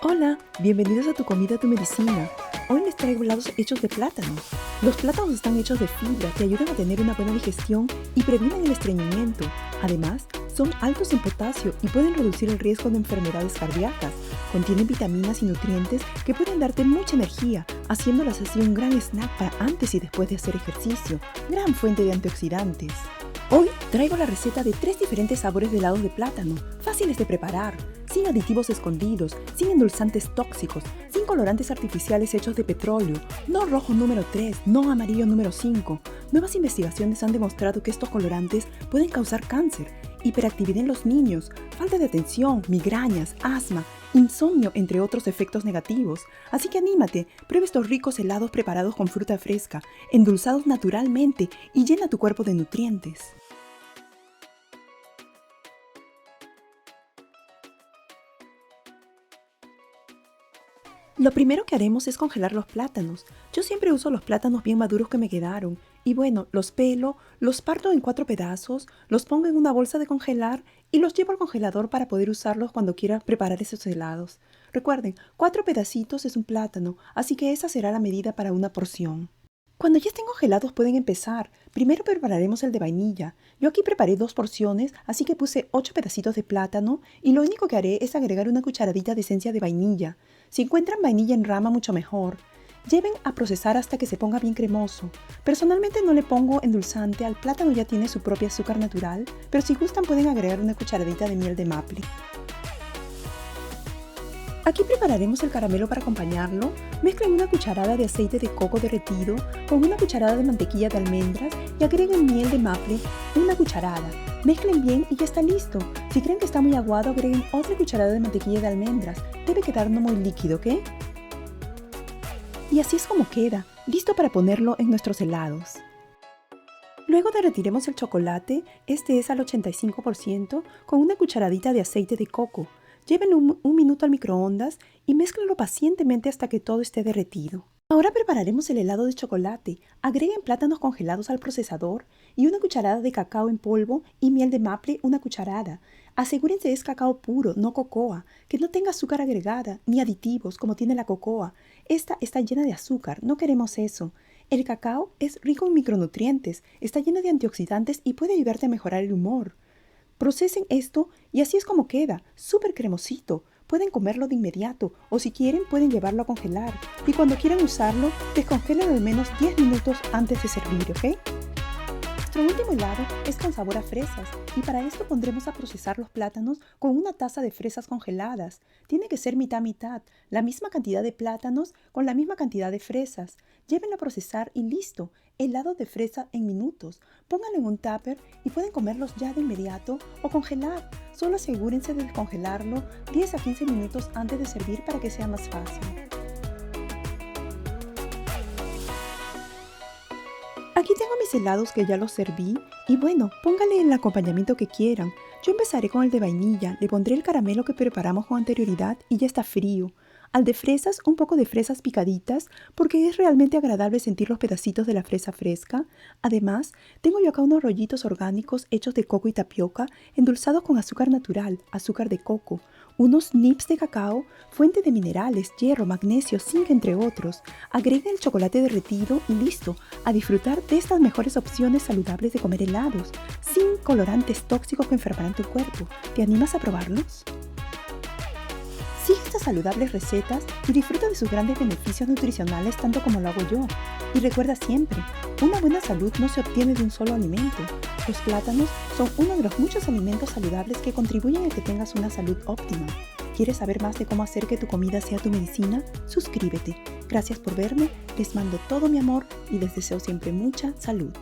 Hola, bienvenidos a Tu Comida, Tu Medicina. Hoy les traigo helados hechos de plátano. Los plátanos están hechos de fibra que ayudan a tener una buena digestión y previenen el estreñimiento. Además, son altos en potasio y pueden reducir el riesgo de enfermedades cardíacas. Contienen vitaminas y nutrientes que pueden darte mucha energía, haciéndolas así un gran snack para antes y después de hacer ejercicio. Gran fuente de antioxidantes. Hoy traigo la receta de 3 diferentes sabores de helados de plátano, fáciles de preparar, sin aditivos escondidos, sin endulzantes tóxicos, sin colorantes artificiales hechos de petróleo, no rojo número 3, no amarillo número 5. Nuevas investigaciones han demostrado que estos colorantes pueden causar cáncer, hiperactividad en los niños, falta de atención, migrañas, asma, insomnio, entre otros efectos negativos. Así que anímate, prueba estos ricos helados preparados con fruta fresca, endulzados naturalmente y llena tu cuerpo de nutrientes. Lo primero que haremos es congelar los plátanos. Yo siempre uso los plátanos bien maduros que me quedaron. Y bueno, los pelo, los parto en 4 pedazos, los pongo en una bolsa de congelar y los llevo al congelador para poder usarlos cuando quiera preparar esos helados. Recuerden, 4 pedacitos es un plátano, así que esa será la medida para una porción. Cuando ya estén congelados pueden empezar. Primero prepararemos el de vainilla. Yo aquí preparé 2 porciones, así que puse 8 pedacitos de plátano y lo único que haré es agregar una cucharadita de esencia de vainilla. Si encuentran vainilla en rama, mucho mejor. Lleven a procesar hasta que se ponga bien cremoso. Personalmente no le pongo endulzante, al plátano ya tiene su propio azúcar natural, pero si gustan pueden agregar una cucharadita de miel de maple. Aquí prepararemos el caramelo para acompañarlo. Mezclen una cucharada de aceite de coco derretido con una cucharada de mantequilla de almendras y agreguen miel de maple, una cucharada. Mezclen bien y ya está listo. Si creen que está muy aguado, agreguen otra cucharada de mantequilla de almendras. Debe quedar no muy líquido, ¿ok? Y así es como queda, listo para ponerlo en nuestros helados. Luego derretiremos el chocolate, este es al 85%, con una cucharadita de aceite de coco. Llévenlo un minuto al microondas y mézclenlo pacientemente hasta que todo esté derretido. Ahora prepararemos el helado de chocolate. Agreguen plátanos congelados al procesador y una cucharada de cacao en polvo y miel de maple, una cucharada. Asegúrense es cacao puro, no cocoa, que no tenga azúcar agregada ni aditivos como tiene la cocoa. Esta está llena de azúcar, no queremos eso. El cacao es rico en micronutrientes, está lleno de antioxidantes y puede ayudarte a mejorar el humor. Procesen esto y así es como queda, súper cremosito. Pueden comerlo de inmediato o si quieren pueden llevarlo a congelar. Y cuando quieran usarlo, descongelen al menos 10 minutos antes de servir, ¿ok? Nuestro último helado es con sabor a fresas y para esto pondremos a procesar los plátanos con una taza de fresas congeladas. Tiene que ser mitad-mitad, la misma cantidad de plátanos con la misma cantidad de fresas. Llévenlo a procesar y listo, helado de fresa en minutos. Pónganlo en un tupper y pueden comerlos ya de inmediato o congelar. Solo asegúrense de descongelarlo 10 a 15 minutos antes de servir para que sea más fácil. Aquí tengo mis helados que ya los serví y bueno, pónganle el acompañamiento que quieran. Yo empezaré con el de vainilla, le pondré el caramelo que preparamos con anterioridad y ya está frío. Al de fresas, un poco de fresas picaditas porque es realmente agradable sentir los pedacitos de la fresa fresca. Además, tengo yo acá unos rollitos orgánicos hechos de coco y tapioca, endulzados con azúcar natural, azúcar de coco, unos nips de cacao, fuente de minerales, hierro, magnesio, zinc, entre otros. Agreguen el chocolate derretido y listo, a disfrutar de estas mejores opciones saludables de comer helados, sin colorantes tóxicos que enfermarán tu cuerpo. ¿Te animas a probarlos? Sigue estas saludables recetas y disfruta de sus grandes beneficios nutricionales tanto como lo hago yo. Y recuerda siempre, una buena salud no se obtiene de un solo alimento. Los plátanos son uno de los muchos alimentos saludables que contribuyen a que tengas una salud óptima. ¿Quieres saber más de cómo hacer que tu comida sea tu medicina? Suscríbete. Gracias por verme, les mando todo mi amor y les deseo siempre mucha salud.